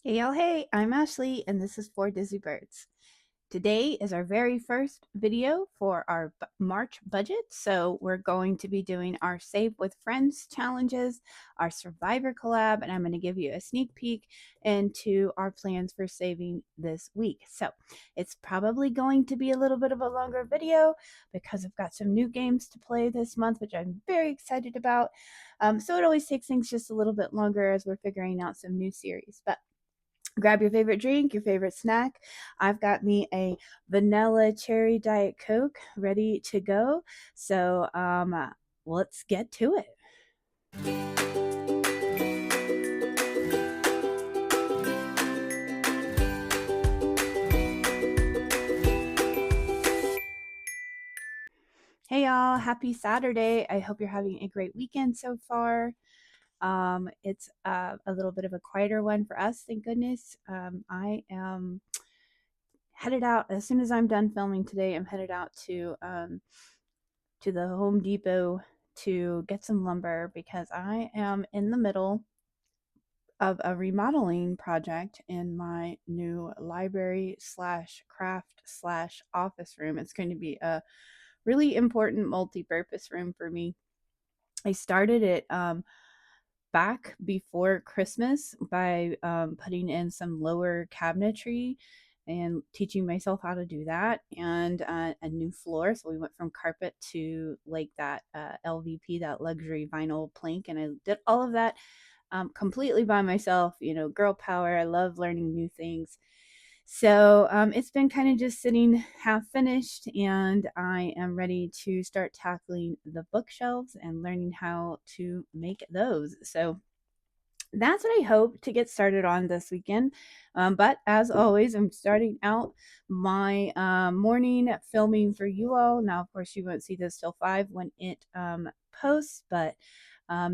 Hey y'all, hey, I'm Ashley and this is For Dizzy Birds. Today is our very first video for our March budget, so we're going to be doing our Save with Friends challenges, our Survivor collab, and I'm going to give you a sneak peek into our plans for saving this week. So it's probably going to be a little bit of a longer video because I've got some new games to play this month, which I'm very excited about. So it always takes things just a little bit longer as we're figuring out some new series, but grab your favorite drink, your favorite snack. I've got me a vanilla cherry Diet Coke ready to go. So let's get to it. Hey y'all, happy Saturday. I hope you're having a great weekend so far. It's a little bit of a quieter one for us, thank goodness. I am headed out as soon as I'm done filming today. I'm headed out to the Home Depot to get some lumber because I am in the middle of a remodeling project in my new library slash craft slash office room. It's going to be a really important multi-purpose room for me. I started it back before Christmas by putting in some lower cabinetry and teaching myself how to do that, and a new floor. So we went from carpet to like that LVP, that luxury vinyl plank, and I did all of that completely by myself. You know, girl power. I love learning new things. So it's been kind of just sitting half finished, and I am ready to start tackling the bookshelves and learning how to make those. So that's what I hope to get started on this weekend. But as always, I'm starting out my morning filming for you all. Now, of course, you won't see this till 5 when it posts, but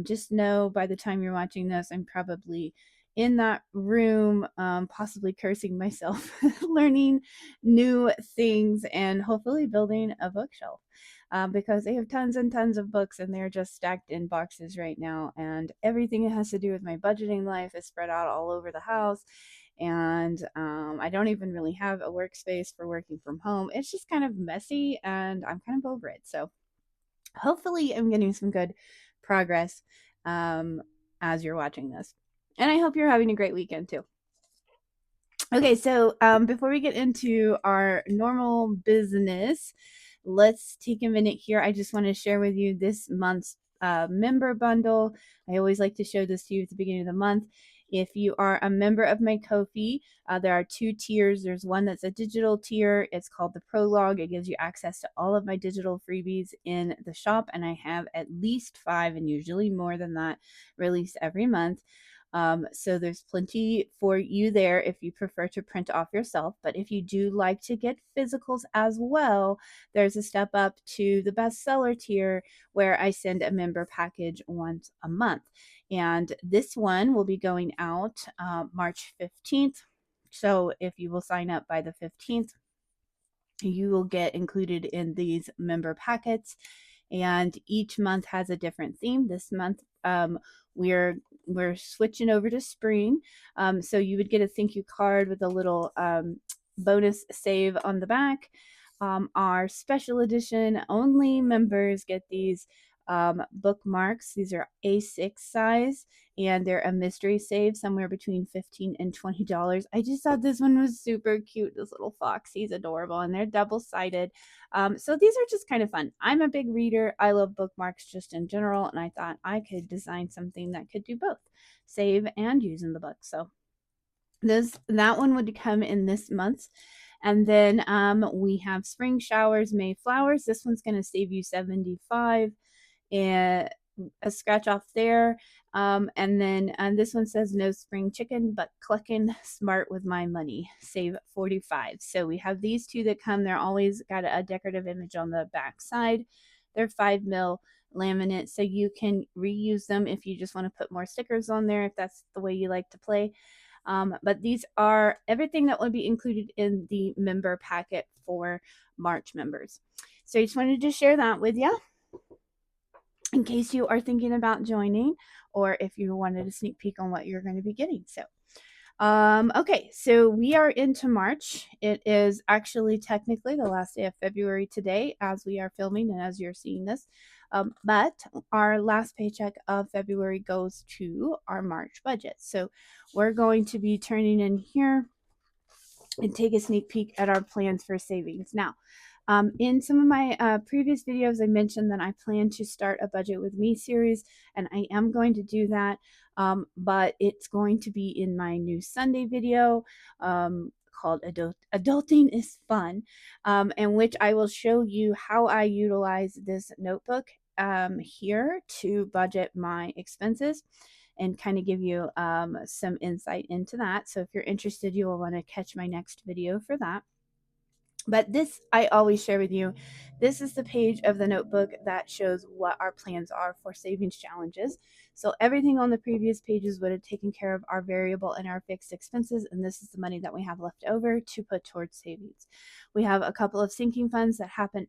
just know by the time you're watching this, I'm probably in that room, possibly cursing myself, learning new things, and hopefully building a bookshelf. Because they have tons and tons of books and they're just stacked in boxes right now. And everything that has to do with my budgeting life is spread out all over the house. And I don't even really have a workspace for working from home. It's just kind of messy and I'm kind of over it. So hopefully, I'm getting some good progress um, as you're watching this. And I hope you're having a great weekend too. Okay, so before we get into our normal business, let's take a minute here. I just want to share with you this month's member bundle. I always like to show this to you at the beginning of the month. If you are a member of my Ko-fi, there are two tiers. There's one that's a digital tier. It's called the Prologue. It gives you access to all of my digital freebies in the shop, and I have at least 5 and usually more than that released every month. So there's plenty for you there if you prefer to print off yourself. But if you do like to get physicals as well, there's a step up to the bestseller tier where I send a member package once a month. And this one will be going out March 15th. So if you will sign up by the 15th, you will get included in these member packets, and each month has a different theme. This month we're switching over to spring, so you would get a thank you card with a little bonus save on the back. Our special edition only members get these bookmarks. These are A6 size, and they're a mystery save somewhere between $15 and $20. I just thought this one was super cute. This little fox, he's adorable, and they're double-sided. So these are just kind of fun. I'm a big reader. I love bookmarks just in general, and I thought I could design something that could do both, save and use in the book. So that one would come in this month. And then we have spring showers, May flowers. This one's going to save you 75, and a scratch off there. And then this one says no spring chicken, but clucking smart with my money, save 45. So we have these two that come. They're always got a decorative image on the back side. They're 5 mil laminate, so you can reuse them if you just want to put more stickers on there, if that's the way you like to play. But these are everything that will be included in the member packet for March members. So I just wanted to share that with you in case you are thinking about joining, or if you wanted a sneak peek on what you're going to be getting. So Okay, so we are into March. It is actually technically the last day of February today as we are filming and as you're seeing this. But our last paycheck of February goes to our March budget. So we're going to be turning in here and take a sneak peek at our plans for savings. Now, in some of my previous videos, I mentioned that I plan to start a Budget with Me series, and I am going to do that, but it's going to be in my new Sunday video called Adulting is Fun, in which I will show you how I utilize this notebook here to budget my expenses and kind of give you some insight into that. So if you're interested, you will want to catch my next video for that. But this, I always share with you, this is the page of the notebook that shows what our plans are for savings challenges. So everything on the previous pages would have taken care of our variable and our fixed expenses, and this is the money that we have left over to put towards savings. We have a couple of sinking funds that happen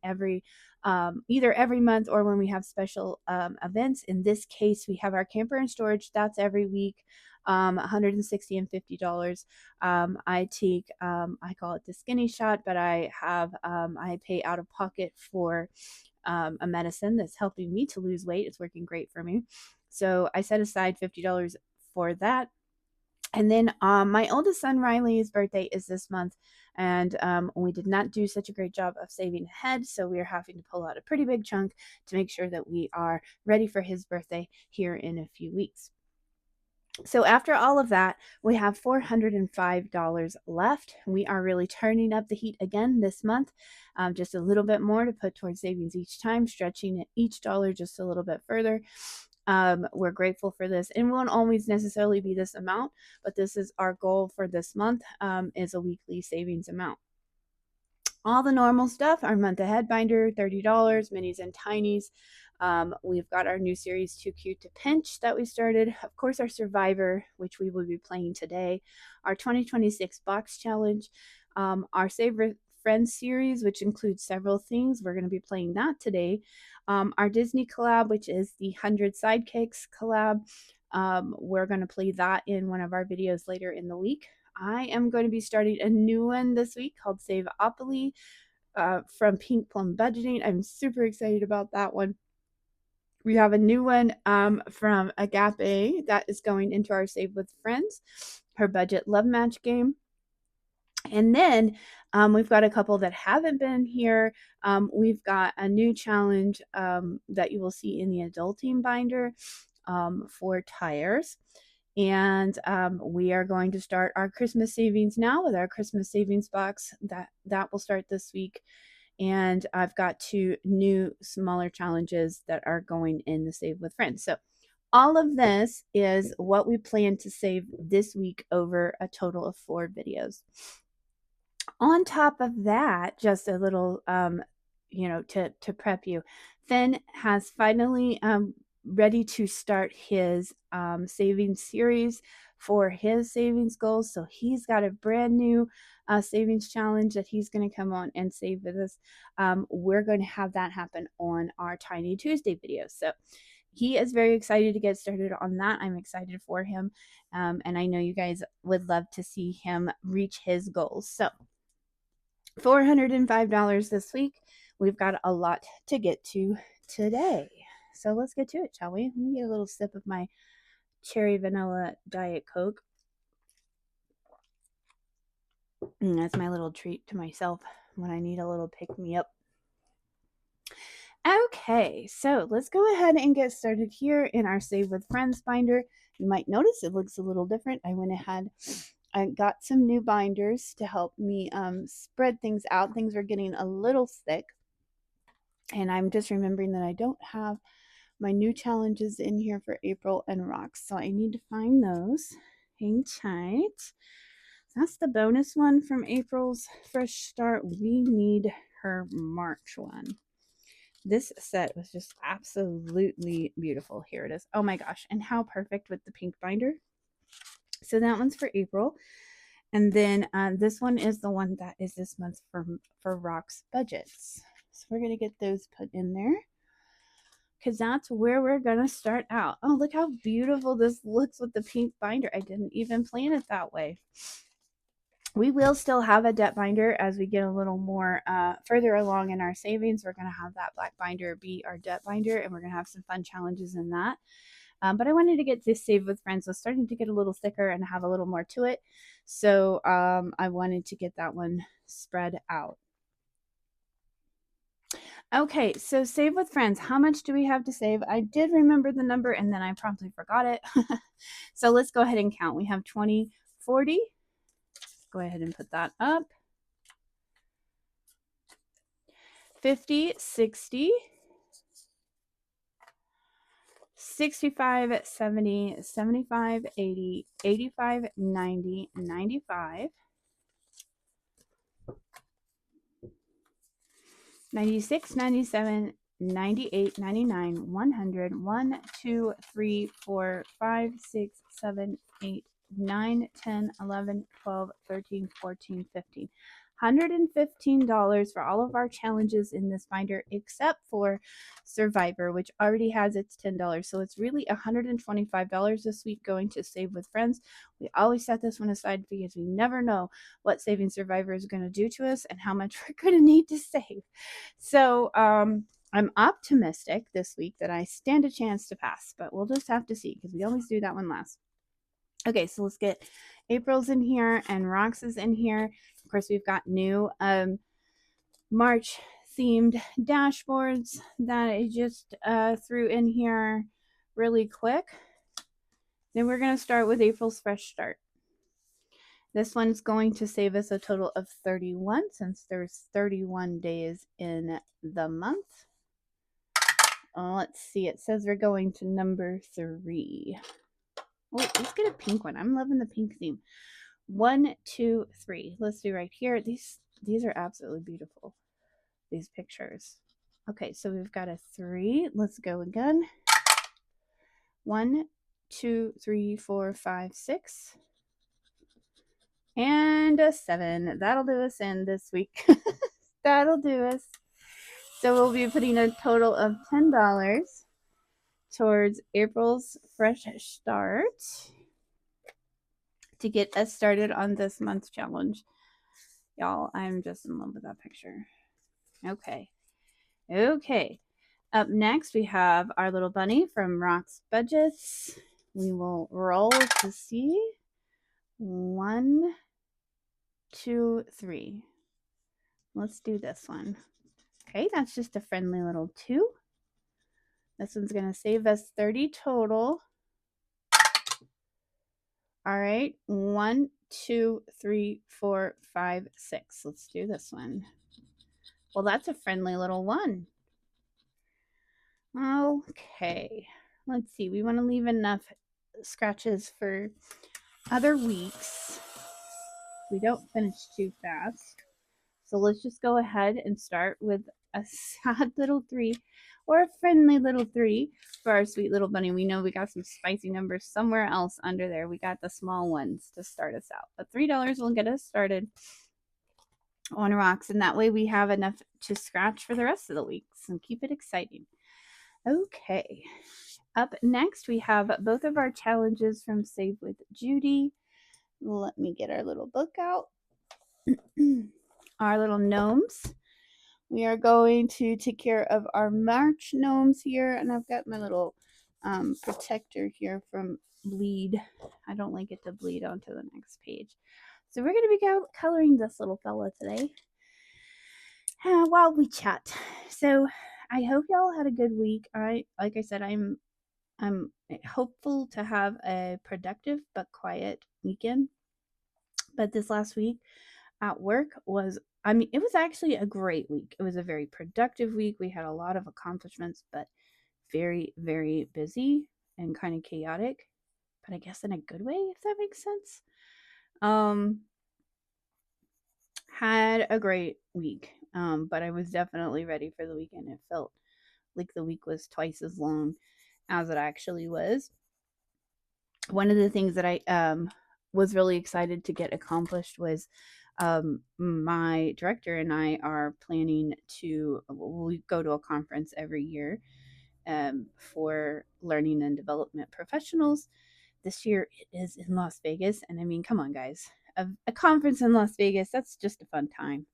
either every month or when we have special events. In this case, we have our camper and storage. That's every week. $160 and $50. I take, I call it the skinny shot, but I pay out of pocket for a medicine that's helping me to lose weight. It's working great for me. So I set aside $50 for that. And then my oldest son Riley's birthday is this month, and we did not do such a great job of saving ahead, so we are having to pull out a pretty big chunk to make sure that we are ready for his birthday here in a few weeks. So after all of that, we have $405 left. We are really turning up the heat again this month, just a little bit more to put towards savings each time, stretching each dollar just a little bit further. We're grateful for this, and won't always necessarily be this amount, but this is our goal for this month, is a weekly savings amount. All the normal stuff, our month ahead binder, $30, minis and tinies. We've got our new series, Too Cute to Pinch, that we started. Of course, our Survivor, which we will be playing today. Our 2026 box challenge. Our Save Friends series, which includes several things. We're going to be playing that today. Our Disney collab, which is the 100 Sidekicks collab. We're going to play that in one of our videos later in the week. I am going to be starting a new one this week called Save-Opoly from Pink Plum Budgeting. I'm super excited about that one. We have a new one from Agape that is going into our Save with Friends, her budget love match game. And then we've got a couple that haven't been here. We've got a new challenge that you will see in the adulting binder for tires. And we are going to start our Christmas savings now with our Christmas savings box. That will start this week. And I've got 2 new smaller challenges that are going in the Save with Friends. So all of this is what we plan to save this week over a total of 4 videos. On top of that, just a little, to prep you, Finn has finally ready to start his savings series for his savings goals. So he's got a brand new savings challenge that he's going to come on and save with us. We're going to have that happen on our Tiny Tuesday video. So he is very excited to get started on that. I'm excited for him. And I know you guys would love to see him reach his goals. So $405 this week. We've got a lot to get to today. So let's get to it, shall we? Let me get a little sip of my cherry vanilla Diet Coke. That's my little treat to myself when I need a little pick-me-up. Okay, so let's go ahead and get started here in our Save with Friends binder. You might notice it looks a little different. I went ahead and got some new binders to help me spread things out. Things are getting a little thick. And I'm just remembering that I don't have my new challenges in here for April and Rocks. So I need to find those. Hang tight. That's the bonus one from April's Fresh Start. We need her March one. This set was just absolutely beautiful. Here it is. Oh my gosh. And how perfect with the pink binder. So that one's for April. And then this one is the one that is this month for Rock's budgets. So we're going to get those put in there. because that's where we're going to start out. Oh, look how beautiful this looks with the pink binder. I didn't even plan it that way. We will still have a debt binder as we get a little more further along in our savings. We're going to have that black binder be our debt binder, and we're going to have some fun challenges in that. But I wanted to get this Save with Friends. So starting to get a little thicker and have a little more to it. So I wanted to get that one spread out. Okay, so Save with Friends. How much do we have to save? I did remember the number and then I promptly forgot it. So let's go ahead and count. We have 20, 40. Go ahead and put that up. 50, 60, 65, 70, 75, 80, 85, 90, 95, 96, 97, 98, 99, 100, 1, 2, 3, 4, 5, 6, 7, 8, 9, 10, 11, 12, 13, 14, 15. $115 for all of our challenges in this binder, except for Survivor, which already has its $10. So it's really $125 this week going to Save with Friends. We always set this one aside because we never know what Saving Survivor is going to do to us and how much we're going to need to save. So I'm optimistic this week that I stand a chance to pass, but we'll just have to see because we always do that one last. Okay, so let's get April's in here and Rox is in here. Of course, we've got new March themed dashboards that I just threw in here really quick. Then we're going to start with April's Fresh Start. This one's going to save us a total of 31 since there's 31 days in the month. Let's see. It says we're going to number 3. Oh, let's get a pink one. I'm loving the pink theme. 1, 2, 3. Let's do right here. These are absolutely beautiful. These pictures. Okay, so we've got a 3. Let's go again. 1, 2, 3, 4, 5, 6. And a 7. That'll do us in this week. That'll do us. So we'll be putting a total of $10 towards April's Fresh Start to get us started on this month's challenge. Y'all, I'm just in love with that picture. Okay. Up next, we have our little bunny from Rock's Budgets. We will roll to see. 1, 2, 3. Let's do this one. Okay, that's just a friendly little 2. This one's going to save us 30 total. All right, 1, 2, 3, 4, 5, 6. Let's do this one. Well, that's a friendly little 1. Okay, let's see. We want to leave enough scratches for other weeks. We don't finish too fast. So let's just go ahead and start with a sad little 3 or a friendly little 3 for our sweet little bunny. We know we got some spicy numbers somewhere else under there. We got the small ones to start us out. But $3 will get us started on Rocks, and that way we have enough to scratch for the rest of the weeks and keep it exciting. Okay. Up next, we have both of our challenges from Save with Judy. Let me get our little book out. Our little gnomes. We are going to take care of our March gnomes here, and I've got my little protector here from bleed. I don't like it to bleed onto the next page. So we're going to be coloring this little fella today while we chat. So I hope y'all had a good week. Like I said, I'm hopeful to have a productive but quiet weekend. But this last week at work was, it was actually a great week. It was a very productive week. We had a lot of accomplishments, but very, very busy and kind of chaotic, but I guess in a good way, if that makes sense. Had a great week, but I was definitely ready for the weekend. It felt like the week was twice as long as it actually was. One of the things that I was really excited to get accomplished was my director and I are planning to, we go to a conference every year, for learning and development professionals. This year it is in Las Vegas. And I mean, come on, guys. A conference in Las Vegas, that's just a fun time.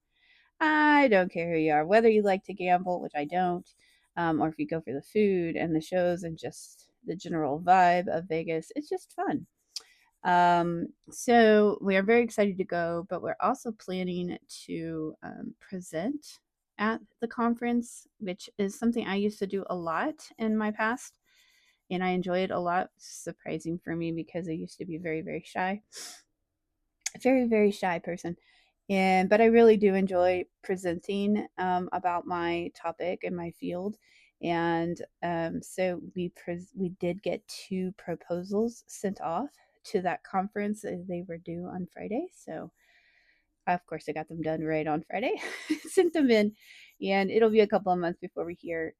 I don't care who you are, whether you like to gamble, which I don't, or if you go for the food and the shows and just the general vibe of Vegas. It's just fun. So we are very excited to go, but we're also planning to present at the conference, which is something I used to do a lot in my past, and I enjoy it a lot. Surprising for me because I used to be very, very shy, very, very shy person. And but I really do enjoy presenting about my topic and my field. And so we did get 2 proposals sent off to that conference. They were due on Friday, so of course I got them done right on Friday. Sent them in, and it'll be a couple of months before we hear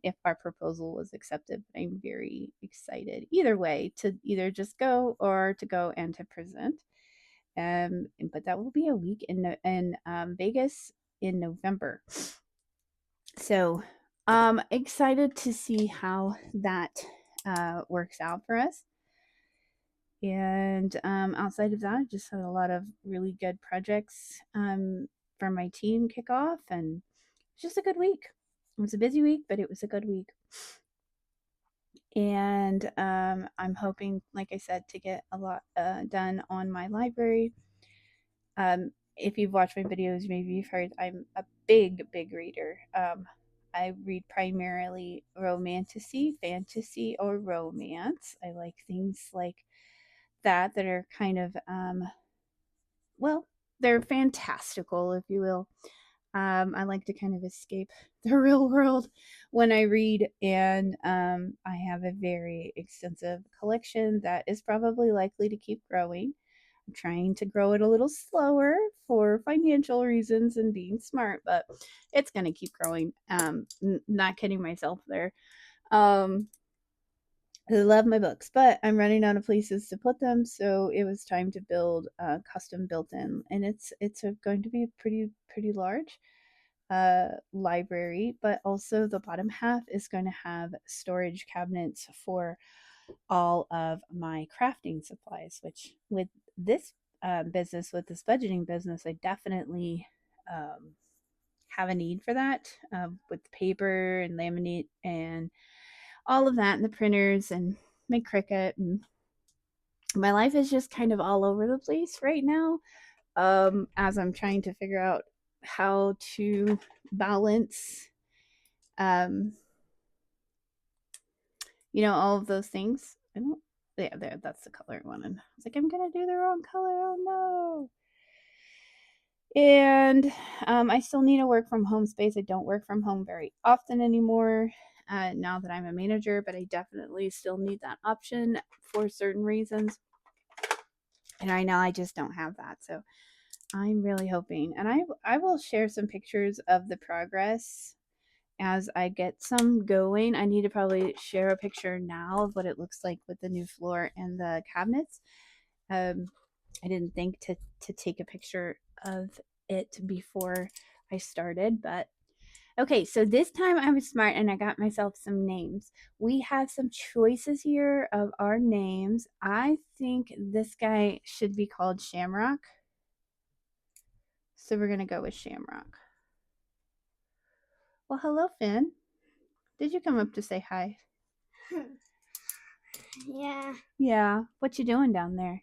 if our proposal was accepted. But I'm very excited either way to either just go or to go and to present. But that will be a week in Vegas in November. So excited to see how that works out for us. And outside of that, I just had a lot of really good projects for my team kick off, and it's just a good week. It was a busy week, but it was a good week. And I'm hoping, like I said, to get a lot done on my library. If you've watched my videos, maybe you've heard I'm a big, big reader. I read primarily fantasy, or romance. I like things like that are kind of, well, they're fantastical, if you will. I like to kind of escape the real world when I read, and I have a very extensive collection that is probably likely to keep growing. I'm trying to grow it a little slower for financial reasons and being smart, but it's going to keep growing. Not kidding myself there. I love my books, but I'm running out of places to put them, so it was time to build a custom built-in, and going to be a pretty large library, but also the bottom half is going to have storage cabinets for all of my crafting supplies, which with this business, with this budgeting business, I definitely have a need for that, with paper and laminate and all of that, and the printers and my Cricut. And my life is just kind of all over the place right now, as I'm trying to figure out how to balance um, all of those things. I don't Yeah, there, that's the color one. And I was like, I'm gonna do the wrong color. Oh no. And I still need a work from home space. I don't work from home very often anymore, now that I'm a manager, but I definitely still need that option for certain reasons. And right now I just don't have that. So I'm really hoping, and I will share some pictures of the progress as I get some going. I need to probably share a picture now of what it looks like with the new floor and the cabinets. I didn't think to take a picture of it before I started, but okay, so this time I was smart and I got myself some names. We have some choices here of our names. I think this guy should be called Shamrock. So we're going to go with Shamrock. Well, hello, Finn. Did you come up to say hi? Yeah. Yeah. What you doing down there?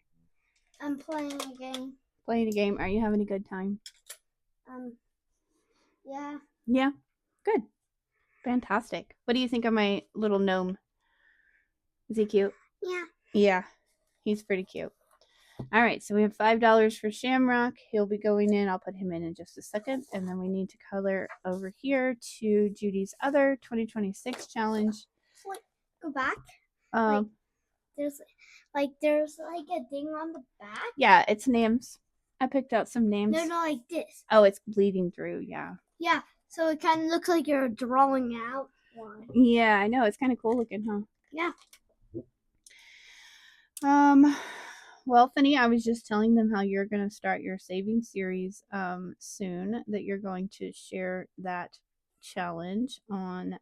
I'm playing a game. Playing a game. Are you having a good time? Yeah. Yeah. Good. Fantastic. What do you think of my little gnome? Is he cute? Yeah. Yeah. He's pretty cute. All right, so we have $5 for Shamrock. He'll be going in. I'll put him in just a second. And then we need to color over here to Judy's other 2026 challenge. Wait, go back. Um, there's a thing on the back. Yeah, it's names. I picked out some names. No, like this. Oh, it's bleeding through. Yeah. Yeah, so it kind of looks like you're drawing out one. Yeah, I know. It's kind of cool looking, huh? Yeah. Well, Finny, I was just telling them how you're going to start your saving series soon, that you're going to share that challenge on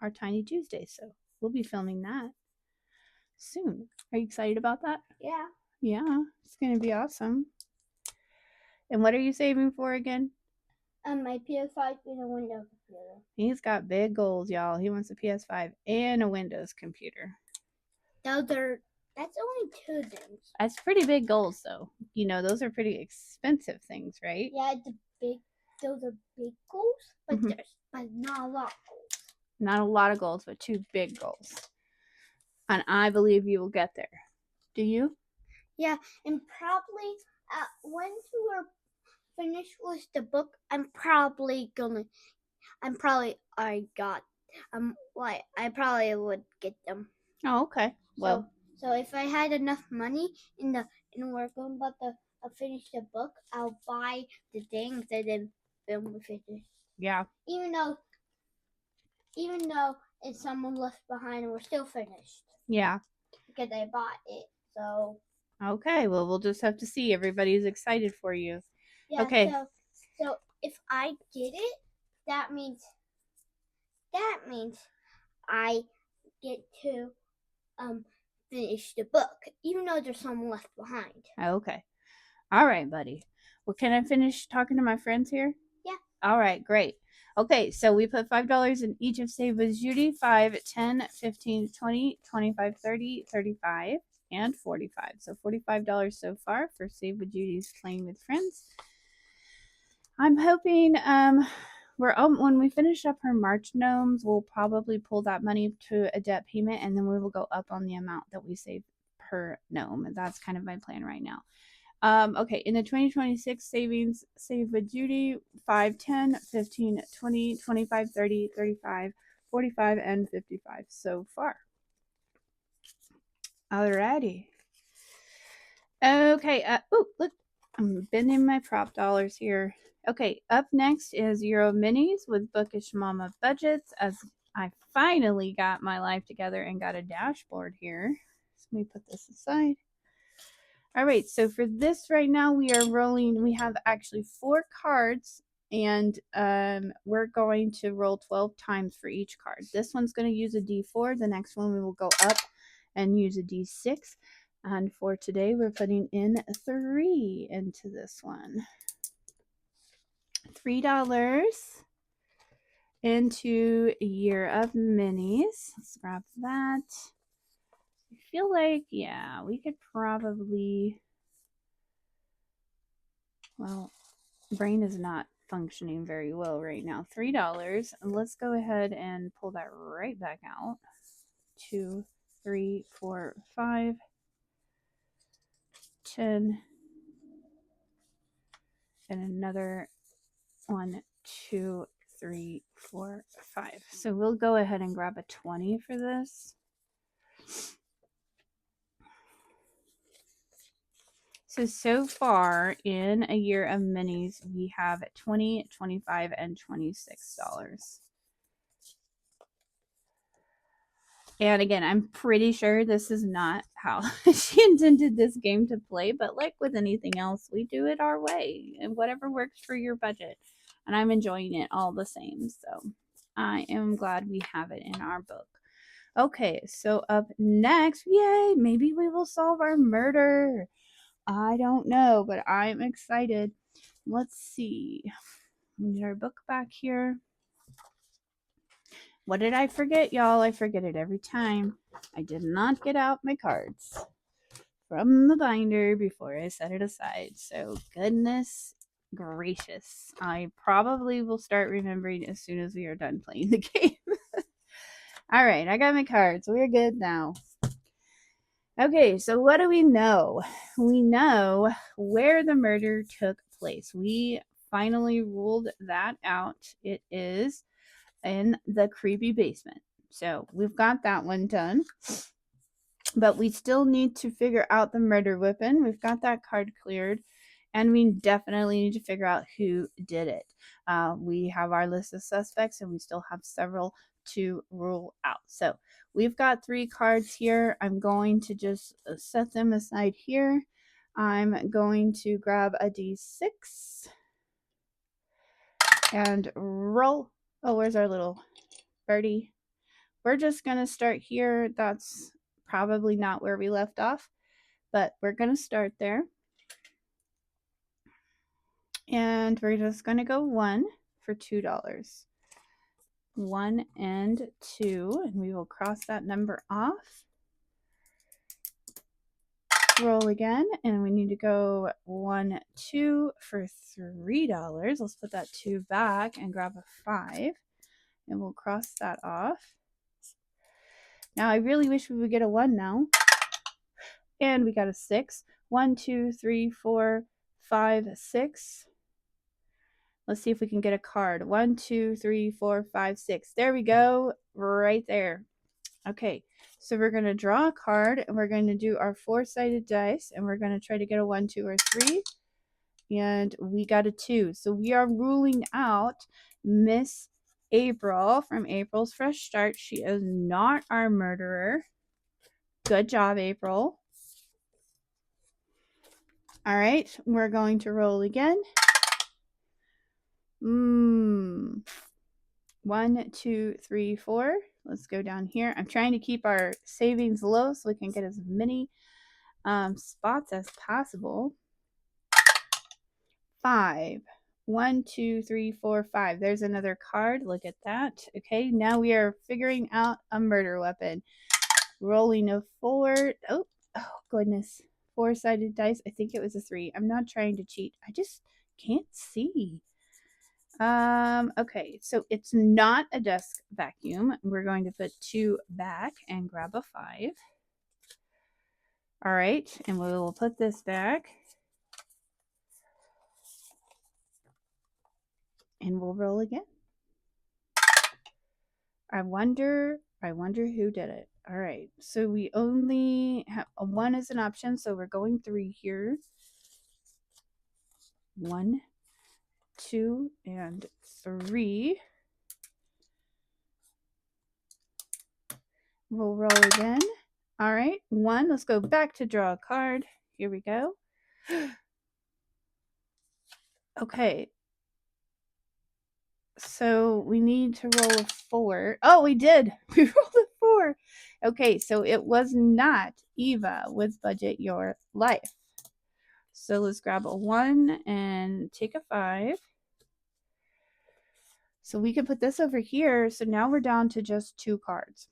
our Tiny Tuesday. So we'll be filming that soon. Are you excited about that? Yeah. Yeah, it's going to be awesome. And what are you saving for again? My PS5 is a Windows computer. He's got big goals, y'all. He wants a PS5 and a Windows computer. That's only 2 things. That's pretty big goals, though. You know, those are pretty expensive things, right? Yeah, those are big goals, but but not a lot of goals. Not a lot of goals, but 2 big goals. And I believe you will get there. Do you? Yeah, and probably once we are finished with the book, I probably would get them. Oh, okay. Well, so if I had enough money in we're going about to finish the book, I'll buy the things and then film with it. yeah. Even though it's someone left behind, we're still finished. Yeah. Because I bought it. So. Okay. Well, we'll just have to see. Everybody's excited for you. Yeah. Okay. So if I get it, that means I get to finish the book, even though there's some left behind. Okay. All right, buddy. Well, can I finish talking to my friends here? Yeah. All right, great. Okay, so we put $5 in each of Save with Judy, 5, 10, 15, 20, 25, 30, 35, and 45. So $45 so far for Save with Judy's Playing with Friends. I'm hoping when we finish up her March gnomes, we'll probably pull that money to a debt payment, and then we will go up on the amount that we save per gnome. And that's kind of my plan right now. Okay, in the 2026 savings, save with Judy, 5, 10, 15, 20, 25, 30, 35, 45, and 55 so far. Alrighty. Okay, look, I'm bending my prop dollars here. Okay, up next is Euro Minis with Bookish Mama Budgets, as I finally got my life together and got a dashboard here. So let me put this aside. All right, so for this right now, we are rolling. We have actually 4 cards, and we're going to roll 12 times for each card. This one's going to use a D4. The next one we will go up and use a D6. And for today, we're putting in 3 into this one. $3 into Year of Minis. Let's grab that. I feel like, yeah, we could probably... Well, brain is not functioning very well right now. $3. Let's go ahead and pull that right back out. 2, 3, 4, 5, 10, and another 1, 2, 3, 4, 5. So we'll go ahead and grab a 20 for this. So far in a Year of Minis, we have $20, $25, and $26. And again, I'm pretty sure this is not how she intended this game to play, but like with anything else, we do it our way and whatever works for your budget. And I'm enjoying it all the same. So I am glad we have it in our book. Okay, so up next, yay, maybe we will solve our murder. I don't know, but I'm excited. Let's see. We get our book back here. What did I forget, y'all? I forget it every time. I did not get out my cards from the binder before I set it aside. So, goodness gracious. I probably will start remembering as soon as we are done playing the game. All right, I got my cards. We're good now. Okay, so what do we know? We know where the murder took place. We finally ruled that out. It is in the creepy basement. So we've got that one done. But we still need to figure out the murder weapon. We've got that card cleared. And we definitely need to figure out who did it. We have our list of suspects, and we still have several to rule out. So we've got 3 cards here. I'm going to just set them aside here. I'm going to grab a D6 and roll. Oh, where's our little birdie? We're just going to start here. That's probably not where we left off, but we're going to start there. And we're just going to go 1 for $2. 1 and 2, and we will cross that number off. Roll again, and we need to go 1, 2 for $3. Let's put that 2 back and grab a 5, and we'll cross that off. Now I really wish we would get a 1 now. And we got a 6. 1, 2, 3, 4, 5, 6. Let's see if we can get a card. 1, 2, 3, 4, 5, 6. There we go. Right there. Okay. So we're going to draw a card, and we're going to do our 4-sided dice, and we're going to try to get a 1, 2, or 3. And we got a 2. So we are ruling out Miss April from April's Fresh Start. She is not our murderer. Good job, April. All right, we're going to roll again. 1, 2, 3, 4. Let's go down here. I'm trying to keep our savings low so we can get as many spots as possible. 5. 1, 2, 3, 4, 5. There's another card. Look at that. Okay, now we are figuring out a murder weapon. Rolling a 4. Oh goodness. 4-sided dice. I think it was a 3. I'm not trying to cheat. I just can't see. Okay, so it's not a desk vacuum. We're going to put 2 back and grab a 5. All right, and we will put this back. And we'll roll again. I wonder who did it. All right, so we only have a 1 as an option, so we're going 3 here. 1, 2, and 3. We'll roll again. All right, 1. Let's go back to draw a card. Here we go. Okay. So we need to roll a 4. Oh, we did. We rolled a 4. Okay, so it was not Eva with Budget Your Life. So let's grab a 1 and take a 5. So we can put this over here. So now we're down to just 2 cards.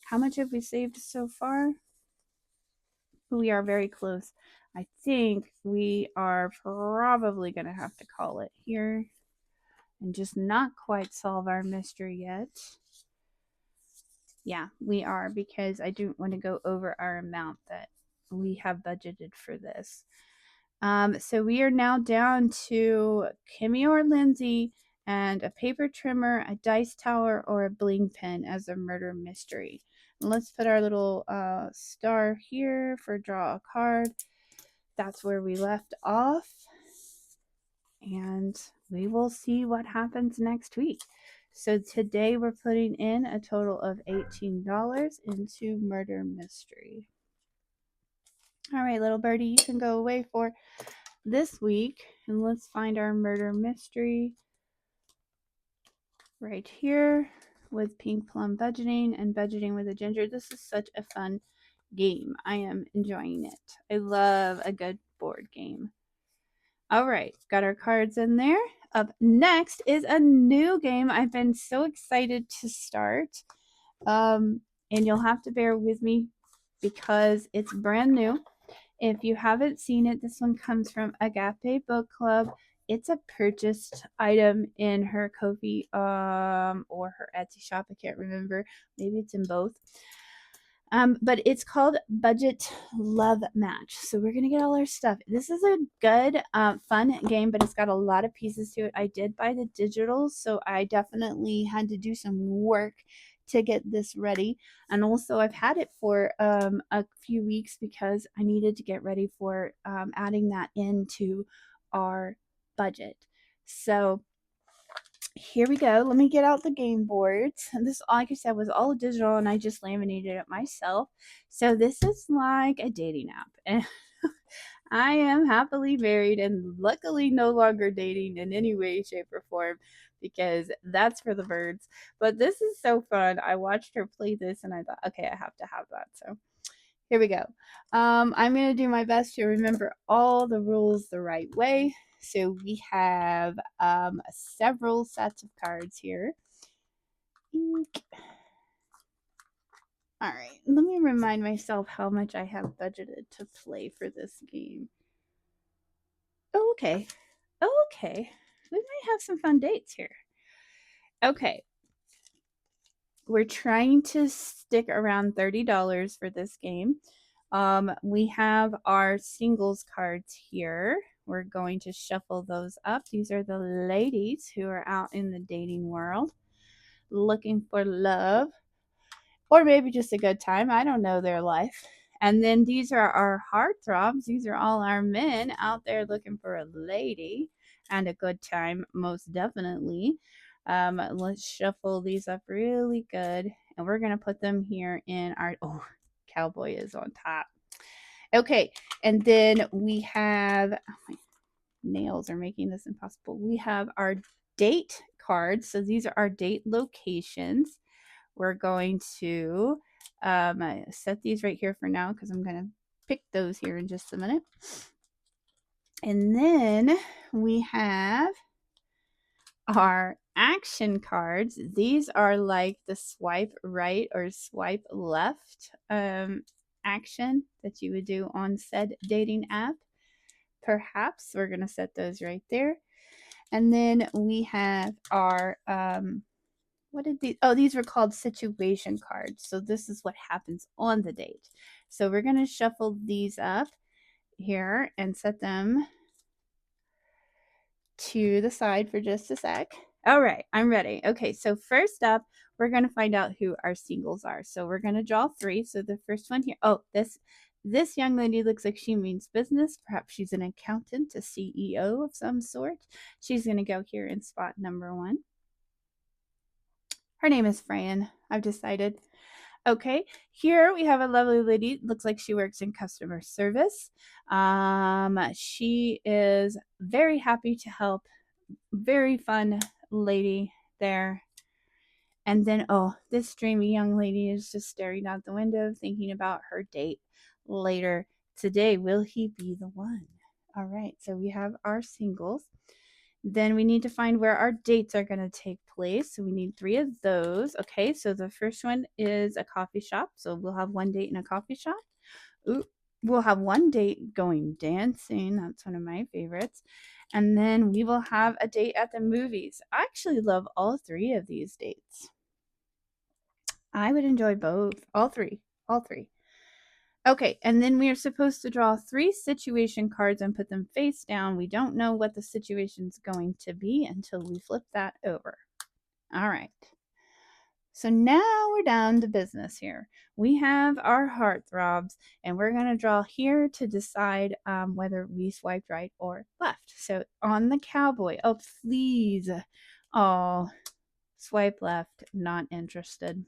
How much have we saved so far? We are very close. I think we are probably going to have to call it here and just not quite solve our mystery yet. Yeah, we are, because I don't want to go over our amount that we have budgeted for this. So we are now down to Kimmy or Lindsay and a paper trimmer, a dice tower, or a bling pen as a murder mystery. And let's put our little star here for draw a card. That's where we left off. And we will see what happens next week. So today we're putting in a total of $18 into murder mystery. All right, little birdie, you can go away for this week, and let's find our murder mystery right here with Pink Plum Budgeting and Budgeting with a Ginger. This is such a fun game. I am enjoying it. I love a good board game. All right, got our cards in there. Up next is a new game I've been so excited to start. And you'll have to bear with me because it's brand new. If you haven't seen it, this one comes from Agape Book Club. It's a purchased item in her Ko-fi or her Etsy shop. I can't remember. Maybe it's in both. But it's called Budget Love Match. So we're going to get all our stuff. This is a good, fun game, but it's got a lot of pieces to it. I did buy the digitals, so I definitely had to do some work to get this ready. And also I've had it for a few weeks because I needed to get ready for adding that into our budget. So here we go. Let me get out the game boards. And this, like I said, was all digital, and I just laminated it myself. So this is like a dating app. And I am happily married and luckily no longer dating in any way, shape, or form because that's for the birds. But this is so fun. I watched her play this and I thought, okay, I have to have that. So here we go. I'm going to do my best to remember all the rules the right way. So we have several sets of cards here. Eek. All right, let me remind myself how much I have budgeted to play for this game. Oh, okay. Oh, okay. We might have some fun dates here. Okay. We're trying to stick around $30 for this game. We have our singles cards here. We're going to shuffle those up. These are the ladies who are out in the dating world looking for love or maybe just a good time. I don't know their life. And then these are our heartthrobs. These are all our men out there looking for a lady and a good time, most definitely. Let's shuffle these up really good. And we're going to put them here in our. Oh, cowboy is on top. Okay. And then we have. Oh, my nails are making this impossible. We have our date cards. So these are our date locations. We're going to set these right here for now because I'm going to pick those here in just a minute. And then we have our action cards. These are like the swipe right or swipe left action that you would do on said dating app. Perhaps we're going to set those right there. And then we have our what did these, oh, these were called situation cards. So this is what happens on the date. So we're going to shuffle these up here and set them to the side for just a sec. All right, I'm ready. Okay, so first up, we're going to find out who our singles are. So we're going to draw three. So the first one here, oh, this young lady looks like she means business. Perhaps she's an accountant, a CEO of some sort. She's going to go here in spot number one. Her name is Fran, I've decided. Okay, here we have a lovely lady. Looks like she works in customer service. She is very happy to help. Very fun lady there. And then, oh, this dreamy young lady is just staring out the window, thinking about her date later today. Will he be the one? All right, so we have our singles. Then we need to find where our dates are going to take place. So we need three of those. Okay, so the first one is a coffee shop. So we'll have one date in a coffee shop. Ooh, we'll have one date going dancing. That's one of my favorites. And then we will have a date at the movies. I actually love all three of these dates. I would enjoy both. All three. All three. Okay, and then we are supposed to draw three situation cards and put them face down. We don't know what the situation's going to be until we flip that over. All right. So now we're down to business here. We have our heartthrobs, and we're going to draw here to decide whether we swiped right or left. So on the cowboy, oh, please. Oh, swipe left, not interested.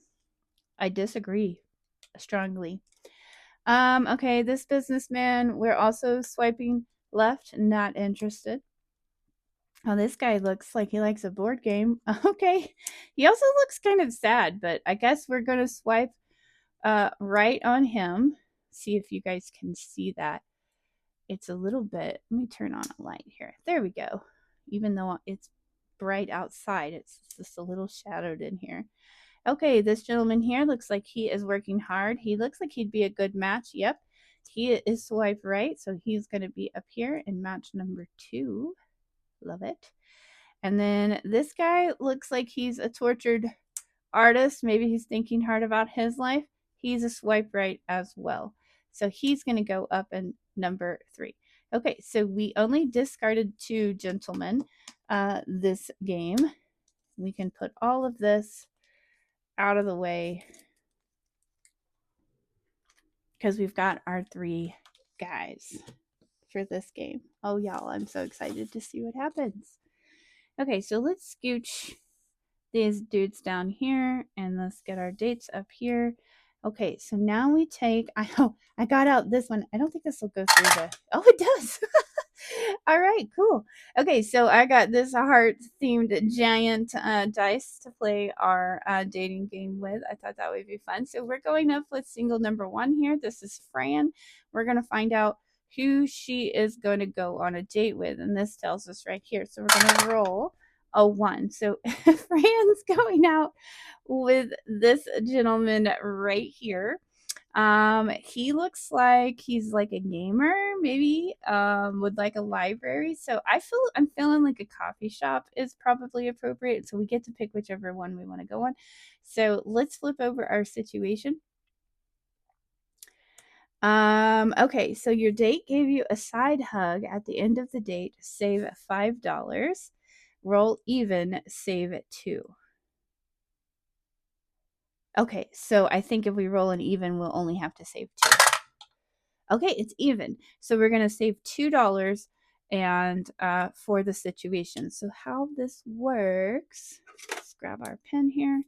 I disagree strongly. Okay, this businessman, we're also swiping left, not interested. Oh, this guy looks like he likes a board game. Okay. He also looks kind of sad, but I guess we're going to swipe right on him. See if you guys can see that. It's a little bit, let me turn on a light here. There we go. Even though it's bright outside, it's just a little shadowed in here. Okay, this gentleman here looks like he is working hard. He looks like he'd be a good match. Yep, he is swipe right, so he's going to be up here in match number 2. Love it. And then this guy looks like he's a tortured artist. Maybe he's thinking hard about his life. He's a swipe right as well. So he's going to go up in number 3. Okay, so we only discarded 2 gentlemen this game. We can put all of this out of the way because we've got our 3 guys for this game. Oh, y'all, I'm so excited to see what happens. Okay, so let's scooch these dudes down here and let's get our dates up here. Okay, so now we take, I got out this one. I don't think this will go through the, oh, it does. All right, cool. Okay, so I got this heart themed giant dice to play our dating game with. I thought that would be fun. So we're going up with single number one here. This is Fran. We're going to find out who she is going to go on a date with. And this tells us right here. So we're going to roll a one. So Fran's going out with this gentleman right here. He looks like he's like a gamer, maybe, with like a library. So I'm feeling like a coffee shop is probably appropriate. So we get to pick whichever one we want to go on. So let's flip over our situation. Okay, so your date gave you a side hug at the end of the date, save $5. Roll even, save 2. Okay, so I think if we roll an even, we'll only have to save 2. Okay, it's even. So we're going to save $2 and for the situation. So how this works, let's grab our pen here.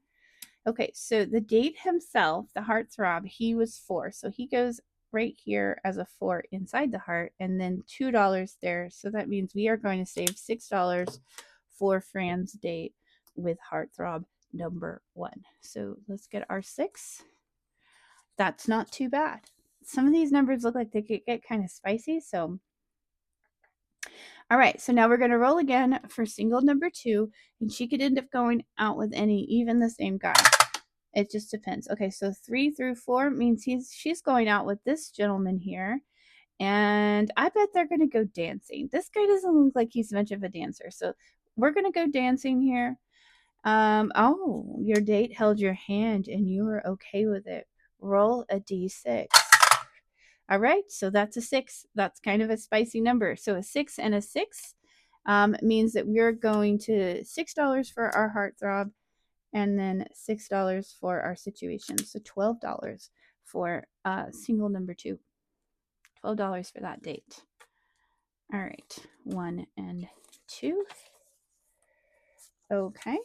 Okay, so the date himself, the heartthrob, he was 4. So he goes right here as a 4 inside the heart and then $2 there. So that means we are going to save $6 for Fran's date with heartthrob number 1. So let's get our 6. That's not too bad. Some of these numbers look like they could get kind of spicy. So, all right. So now we're going to roll again for single number 2. And she could end up going out with even the same guy. It just depends. Okay. So 3 through 4 means she's going out with this gentleman here. And I bet they're going to go dancing. This guy doesn't look like he's much of a dancer. So we're going to go dancing here. Oh, your date held your hand and you were okay with it. Roll a d6. All right, so that's a 6. That's kind of a spicy number. So a 6 and a 6 means that we're going to $6 for our heartthrob and then $6 for our situation. So $12 for single number 2. $12 for that date. All right, 1 and 2. Okay.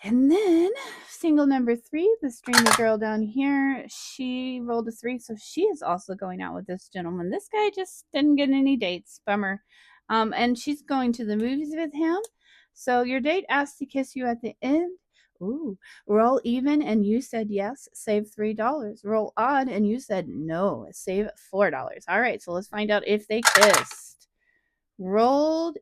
And then single number 3, the streamy girl down here, she rolled a 3, so she is also going out with this gentleman. This guy just didn't get any dates. Bummer. And she's going to the movies with him. So your date asked to kiss you at the end. Ooh, roll even and you said yes, save $3. Roll odd and you said no, save $4. All right, so let's find out if they kissed. Rolled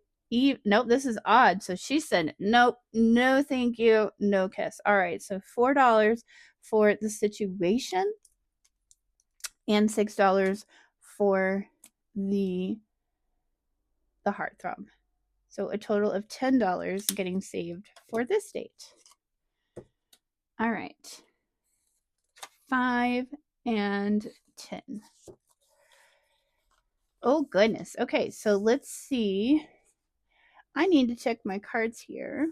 nope, this is odd. So she said, nope, no, thank you, no kiss. All right, so $4 for the situation and $6 for the heartthrob. So a total of $10 getting saved for this date. All right, 5 and 10. Oh goodness. Okay, so let's see. I need to check my cards here.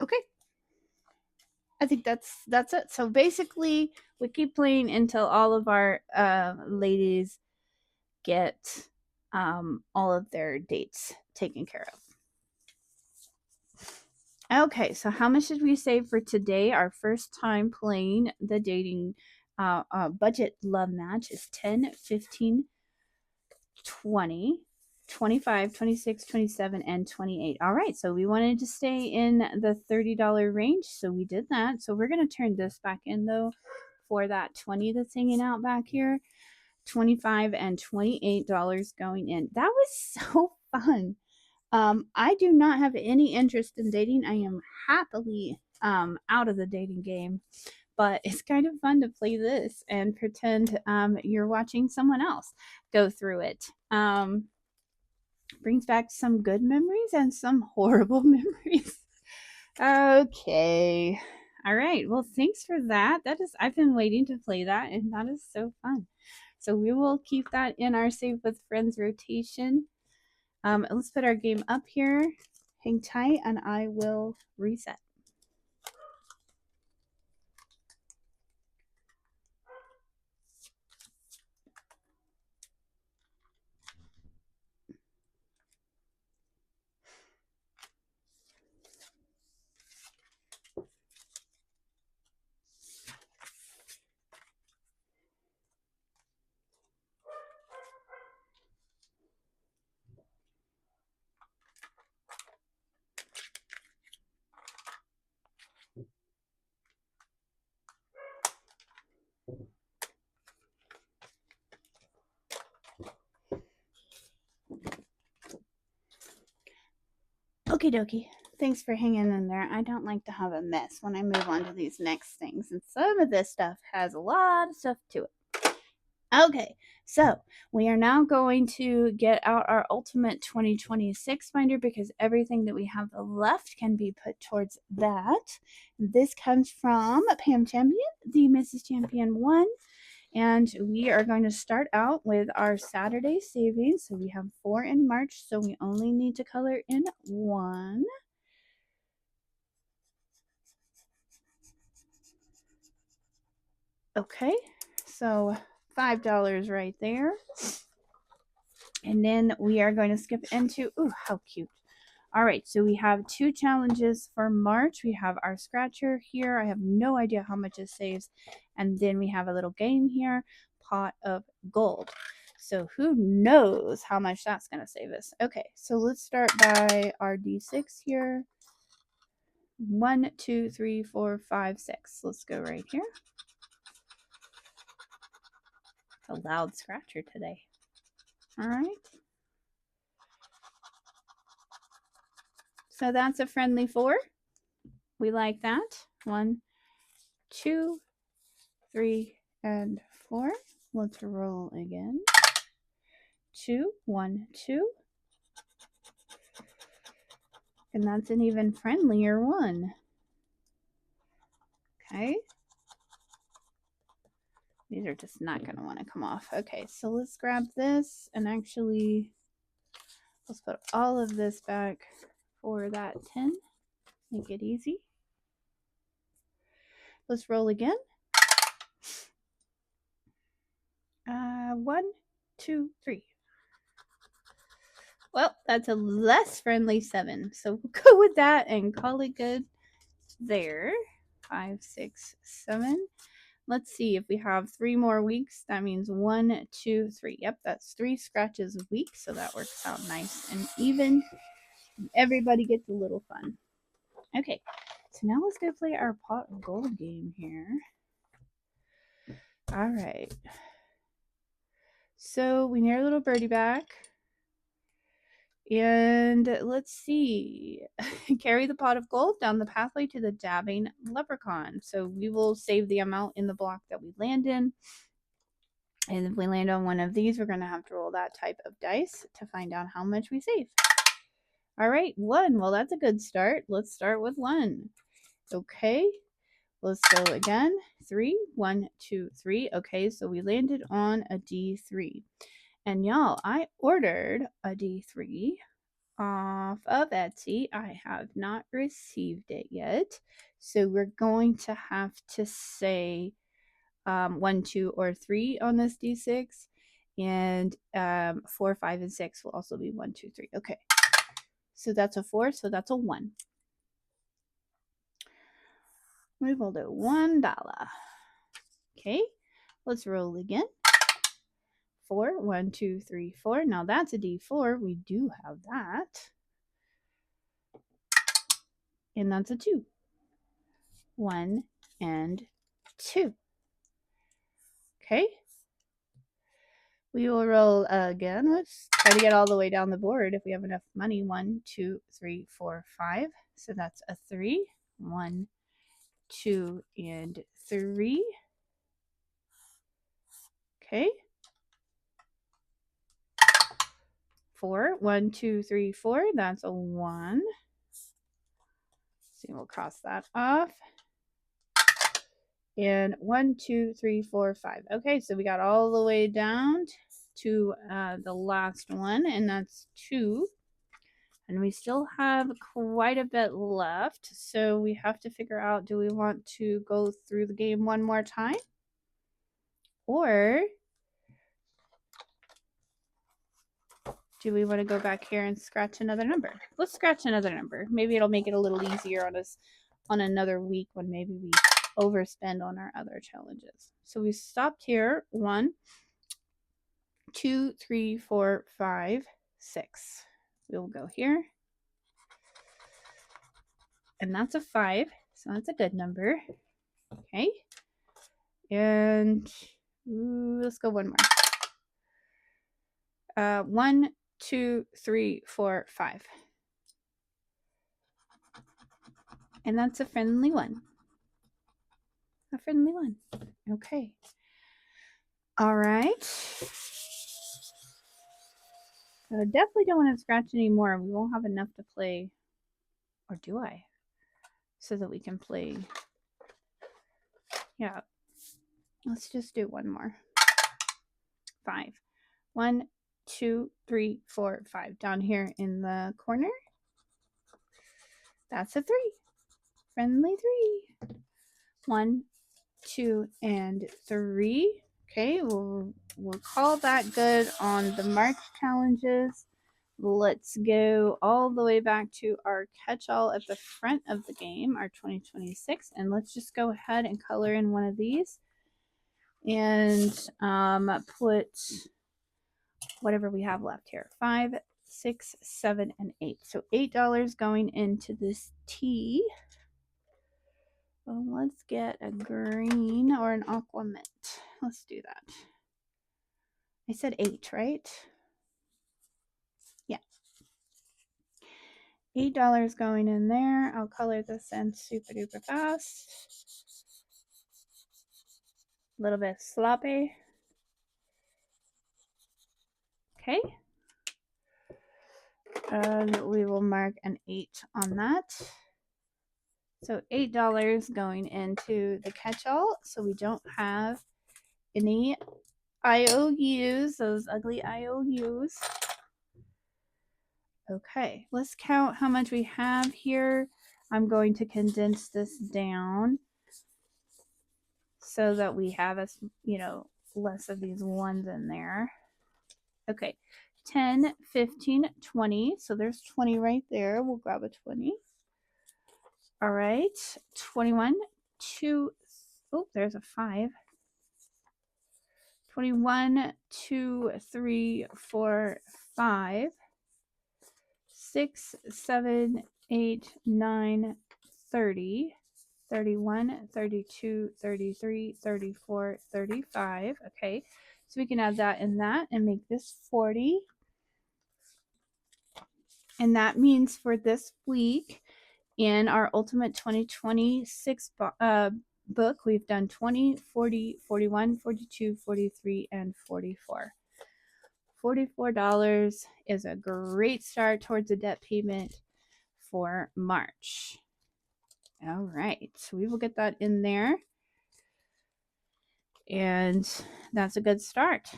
Okay, I think that's it. So basically, we keep playing until all of our ladies get all of their dates taken care of. Okay, so how much did we save for today? Our first time playing the dating budget love match is 10, 15, 20, 25, 26, 27, and 28. All right, so we wanted to stay in the $30 range, so we did that. So we're going to turn this back in, though, for that 20 that's hanging out back here. 25 and $28 going in. That was so fun. I do not have any interest in dating. I am happily out of the dating game, but it's kind of fun to play this and pretend you're watching someone else go through it. Brings back some good memories and some horrible memories. Okay. All right. Well, thanks for that. I've been waiting to play that, and that is so fun. So we will keep that in our Save with Friends rotation. Let's put our game up here. Hang tight, and I will reset. Okie dokie. Thanks for hanging in there. I don't like to have a mess when I move on to these next things, and some of this stuff has a lot of stuff to it. Okay, so we are now going to get out our ultimate 2026 binder because everything that we have left can be put towards that. This comes from Pam Champion, the Mrs. Champion 1. And we are going to start out with our Saturday savings. So we have 4 in March, so we only need to color in 1. Okay, so $5 right there. And then we are going to skip into, ooh, how cute. All right, so we have 2 challenges for March. We have our scratcher here. I have no idea how much it saves. And then we have a little game here, pot of gold. So who knows how much that's going to save us. Okay, so let's start by our D6 here. 1, 2, 3, 4, 5, 6. Let's go right here. It's a loud scratcher today. All right. So that's a friendly 4. We like that. 1, 2, 3, and 4. Let's roll again. 2, 1, 2. And that's an even friendlier 1. Okay. These are just not going to want to come off. Okay, so let's grab this and actually let's put all of this back for that 10. Make it easy. Let's roll again. 1, 2, 3. Well, that's a less friendly 7. So we'll go with that and call it good there. 5, 6, 7. Let's see if we have 3 more weeks. That means 1, 2, 3. Yep, that's 3 scratches a week. So that works out nice and even. Everybody gets a little fun. Okay, so now let's go play our pot of gold game here. All right. So we need our little birdie back. And let's see. Carry the pot of gold down the pathway to the dabbing leprechaun. So we will save the amount in the block that we land in. And if we land on one of these, we're going to have to roll that type of dice to find out how much we save. All right, 1. Well, that's a good start. Let's start with 1. Okay, let's go again. 3, 1, 2, 3. Okay, so we landed on a D3. And y'all, I ordered a D3 off of Etsy. I have not received it yet. So we're going to have to say 1, 2, or 3 on this D6. And 4, 5, and 6 will also be 1, 2, 3. Okay. So that's a 4. So that's a 1. We will do $1. Okay. Let's roll again. 4, 1, 2, 3, 4. Now that's a D4. We do have that. And that's a 2. 1 and 2. Okay. We will roll again. Let's try to get all the way down the board if we have enough money. 1, 2, 3, 4, 5. So that's a 3. 1, 2, and 3. Okay. 4. 1, 2, 3, 4. That's a 1. So we'll cross that off. And 1, 2, 3, 4, 5. Okay, so we got all the way down to the last one, and that's 2. And we still have quite a bit left, so we have to figure out, do we want to go through the game one more time? Or do we want to go back here and scratch another number? Let's scratch another number. Maybe it'll make it a little easier on us on another week when maybe we overspend on our other challenges. So we stopped here. 1, 2, 3, 4, 5, 6. We'll go here. And that's a 5. So that's a good number. Okay. And let's go one more. 1, 2, 3, 4, 5. And that's a friendly one. A friendly one. Okay. All right. So I definitely don't want to scratch anymore. We won't have enough to play. Or do I? So that we can play. Yeah. Let's just do one more. 5. 1, 2, 3, 4, 5. Down here in the corner. That's a 3. Friendly 3. 1, 2, and 3. Okay, we'll call that good on the mark challenges. Let's go all the way back to our catch-all at the front of the game, our 2026, and let's just go ahead and color in one of these and put whatever we have left here. 5, 6, 7, and 8. So $8 going into this T. Well, let's get a green or an aqua mint. Let's do that. I said 8, right? Yeah. $8 going in there. I'll color this in super duper fast. A little bit sloppy. Okay. And we will mark an 8 on that. So $8 going into the catch-all. So we don't have any IOUs, those ugly IOUs. Okay, let's count how much we have here. I'm going to condense this down so that we have less of these ones in there. Okay, 10, 15, 20. So there's 20 right there. We'll grab a 20. All right, 21, 2, oh, there's a 5. 21, 2, 3, 4, 5, 6, 7, 8, 9, 30, 31, 32, 33, 34, 35. Okay, so we can add that and that and make this 40. And that means for this week in our Ultimate 2026 book, we've done 20, 40, 41, 42, 43, and 44. $44 is a great start towards a debt payment for March. All right, so we will get that in there. And that's a good start.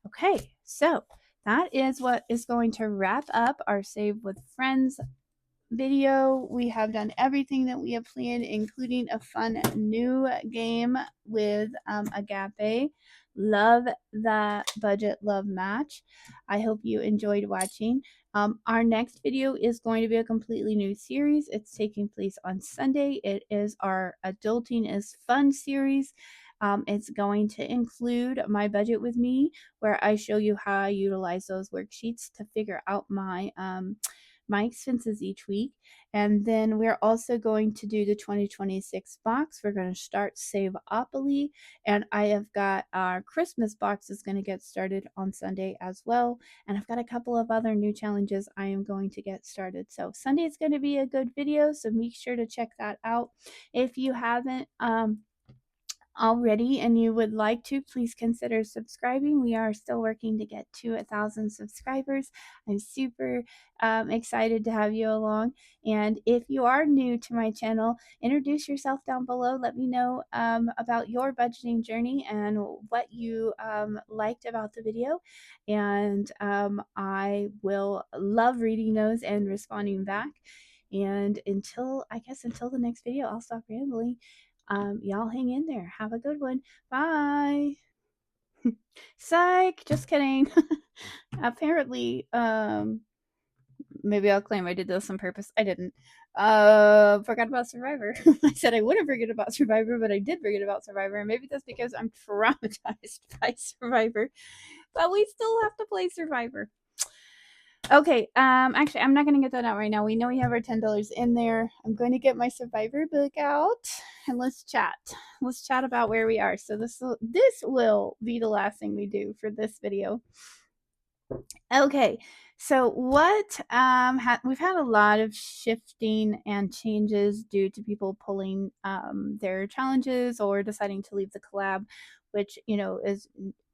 Okay, so that is what is going to wrap up our Save with Friends video. We have done everything that we have planned, including a fun new game with Agape. Love that budget love match. I hope you enjoyed watching. Our next video is going to be a completely new series. It's taking place on Sunday. It is our Adulting is Fun series. It's going to include My Budget with Me, where I show you how I utilize those worksheets to figure out my expenses each week. And then we're also going to do the 2026 box. We're going to start Saveopoly, and I have got our Christmas box is going to get started on Sunday as well. And I've got a couple of other new challenges I am going to get started. So Sunday is going to be a good video, so make sure to check that out. If you haven't already and you would like to, please consider subscribing. We are still working to get to 1,000 subscribers. I'm super excited to have you along. And if you are new to my channel, introduce yourself down below. Let me know about your budgeting journey and what you liked about the video. And I will love reading those and responding back. And until the next video, I'll stop rambling. Y'all hang in there. Have a good one. Bye. Psych. Just kidding. Apparently, maybe I'll claim I did this on purpose. I didn't. Forgot about Survivor. I said I wouldn't forget about Survivor, but I did forget about Survivor. And maybe that's because I'm traumatized by Survivor. But we still have to play Survivor. Okay, actually, I'm not going to get that out right now. We know we have our $10 in there. I'm going to get my Survivor book out and let's chat. Let's chat about where we are. So this will be the last thing we do for this video. Okay, so what we've had a lot of shifting and changes due to people pulling their challenges or deciding to leave the collab, which is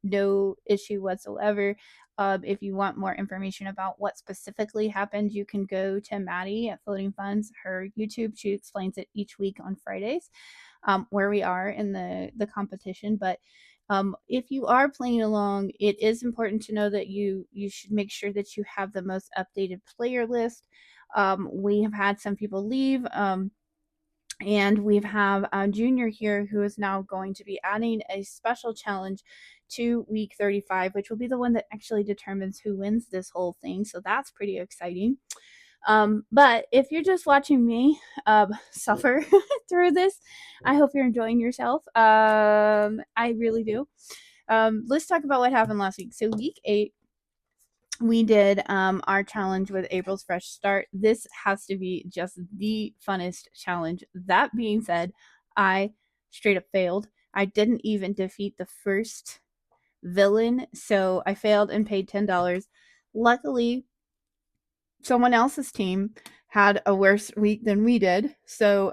no issue whatsoever. If you want more information about what specifically happened, you can go to Maddie at Floating Funds, her YouTube. She explains it each week on Fridays, where we are in the competition. But if you are playing along, it is important to know that you should make sure that you have the most updated player list. We have had some people leave. And we have Junior here who is now going to be adding a special challenge to week 35, which will be the one that actually determines who wins this whole thing. So that's pretty exciting. But if you're just watching me suffer through this, I hope you're enjoying yourself. I really do. Let's talk about what happened last week. So, week 8, we did our challenge with April's Fresh Start. This has to be just the funnest challenge. That being said, I straight up failed. I didn't even defeat the first villain, so I failed and paid $10. Luckily, someone else's team had a worse week than we did. So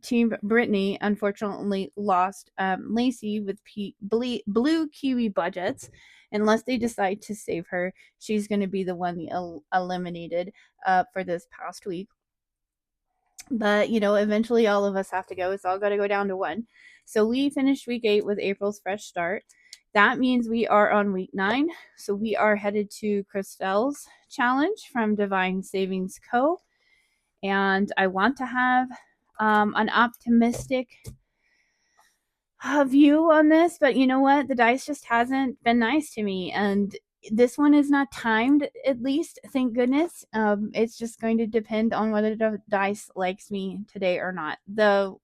Team Brittany unfortunately lost Lacey with blue kiwi budgets. Unless they decide to save her, she's going to be the one eliminated for this past week. But eventually all of us have to go. It's all got to go down to one. So we finished week 8 with April's Fresh Start. That means we are on week 9. So we are headed to Christelle's challenge from Divine Savings Co. And I want to have an optimistic view on this, but you know what? The dice just hasn't been nice to me. And this one is not timed, at least, thank goodness. It's just going to depend on whether the dice likes me today or not. The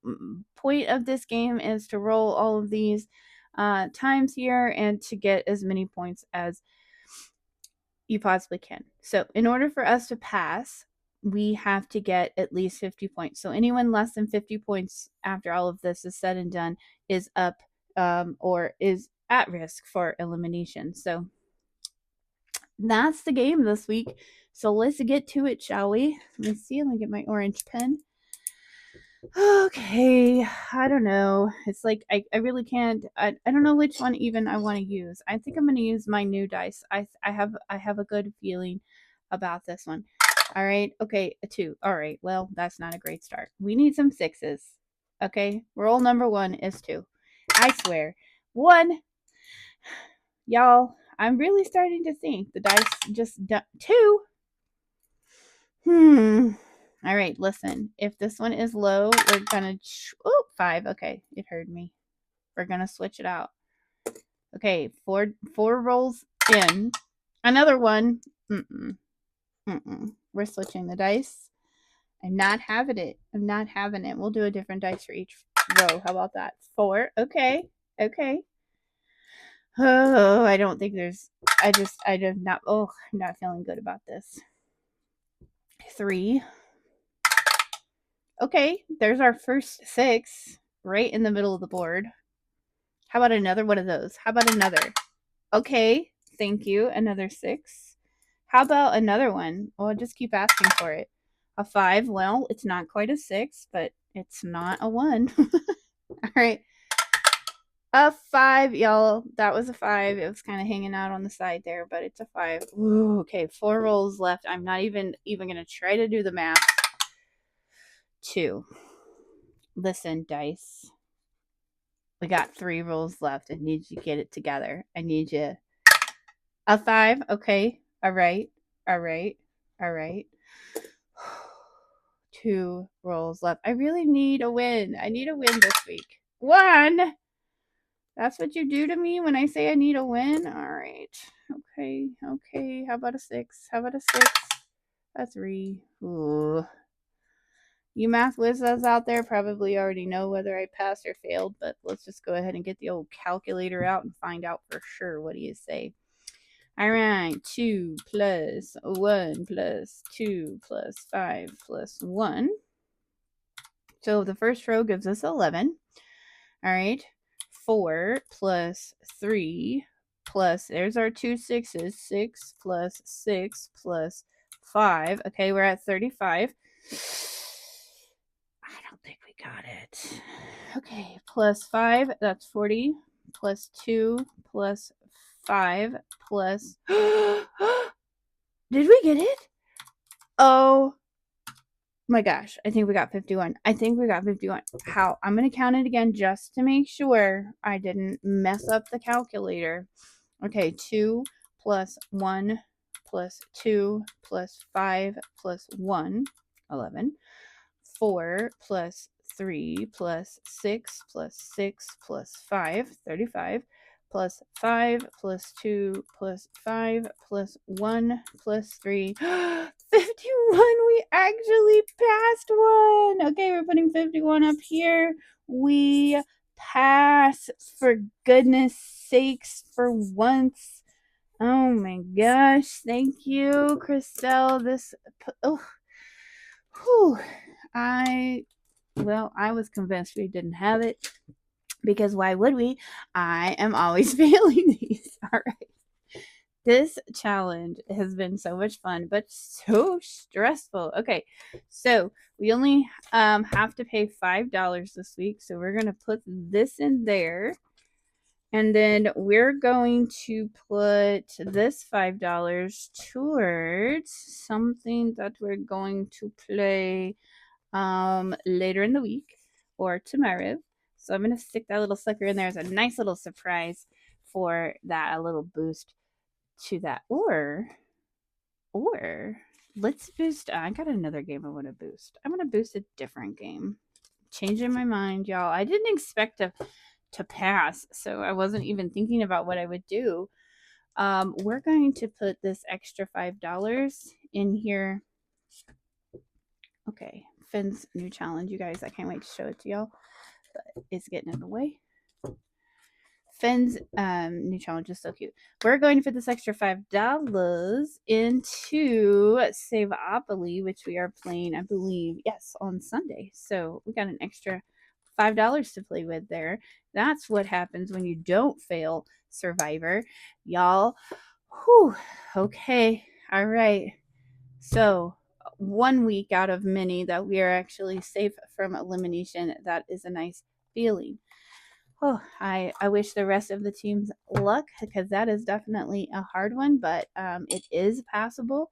point of this game is to roll all of these times here and to get as many points as you possibly can. So, in order for us to pass, we have to get at least 50 points. So, anyone less than 50 points after all of this is said and done is up or is at risk for elimination. So, that's the game this week. So, let's get to it, shall we? Let me see. Let me get my orange pen. Okay, I don't know. It's like I really can't. I don't know which one even I want to use. I think I'm going to use my new dice. I have a good feeling about this one. All right. Okay, a 2. All right. Well, that's not a great start. We need some 6s. Okay? Roll number 1 is 2. I swear. 1. Y'all, I'm really starting to think the dice just 2. All right, listen. If this one is low, we're gonna 5. Okay, it heard me. We're gonna switch it out. Okay, four rolls in. Another one. We're switching the dice. I'm not having it. I'm not having it. We'll do a different dice for each row. How about that? 4. Okay. Okay. Oh, I don't think there's. I just not. Oh, I'm not feeling good about this. 3. Okay, there's our first 6 right in the middle of the board. How about another one of those? How about another? Okay, thank you. Another 6. How about another one? Well, I'll just keep asking for it. A 5. Well, it's not quite a 6, but it's not a 1. All right. A 5, y'all. That was a 5. It was kind of hanging out on the side there, but it's a 5. Ooh, okay, 4 rolls left. I'm not even going to try to do the math. 2. Listen, dice. We got 3 rolls left. I need you to get it together. I need you. A 5. Okay. All right. All right. All right. 2 rolls left. I really need a win. I need a win this week. 1. That's what you do to me when I say I need a win? All right. Okay. Okay. How about a 6? How about a 6? A 3. Ooh. You math whizzes out there probably already know whether I passed or failed, but let's just go ahead and get the old calculator out and find out for sure. What do you say? All right, 2 plus 1 plus 2 plus 5 plus 1. So the first row gives us 11. All right, 4 plus 3 plus, there's our two sixes, 6 plus 6 plus 5. Okay, we're at 35. I don't think we got it. Okay, plus 5, that's 40, plus 2, plus 5, plus. Did we get it? Oh my gosh, I think we got 51. I think we got 51. How? I'm going to count it again just to make sure I didn't mess up the calculator. Okay, 2 plus 1 plus 2 plus 5 plus 1, 11. 4 plus 3 plus 6 plus 6 plus 5, 35, plus 5 plus 2 plus 5 plus 1 plus 3, 51. We actually passed one. Okay, we're putting 51 up here. We pass, for goodness sakes, for once. Oh my gosh. Thank you, Christelle. Oh, whew. I I was convinced we didn't have it because why would we? I am always failing these. All right. This challenge has been so much fun, but so stressful. Okay, so we only have to pay $5 this week, so we're gonna put this in there, and then we're going to put this $5 towards something that we're going to play later in the week or tomorrow. So I'm gonna stick that little sucker in there as a nice little surprise for that, a little boost to that. Or let's boost. I got another game I want to boost. I'm gonna boost a different game. Changing my mind, y'all. I didn't expect to pass, so I wasn't even thinking about what I would do. We're going to put this extra $5 in here. Okay, Finn's new challenge, you guys. I can't wait to show it to y'all, but it's getting in the way. Finn's new challenge is so cute. We're going to put this extra $5 into Saveopoly, which we are playing, I believe, yes, on Sunday. So we got an extra $5 to play with there. That's what happens when you don't fail Survivor, y'all. Whew. Okay. All right. So 1 week out of many that we are actually safe from elimination. That is a nice feeling. Oh, I wish the rest of the teams luck because that is definitely a hard one, but it is passable.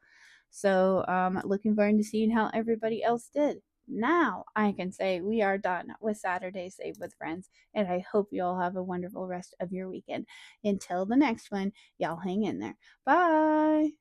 So looking forward to seeing how everybody else did. Now I can say we are done with Saturday Save with Friends, and I hope you all have a wonderful rest of your weekend. Until the next one, y'all hang in there. Bye.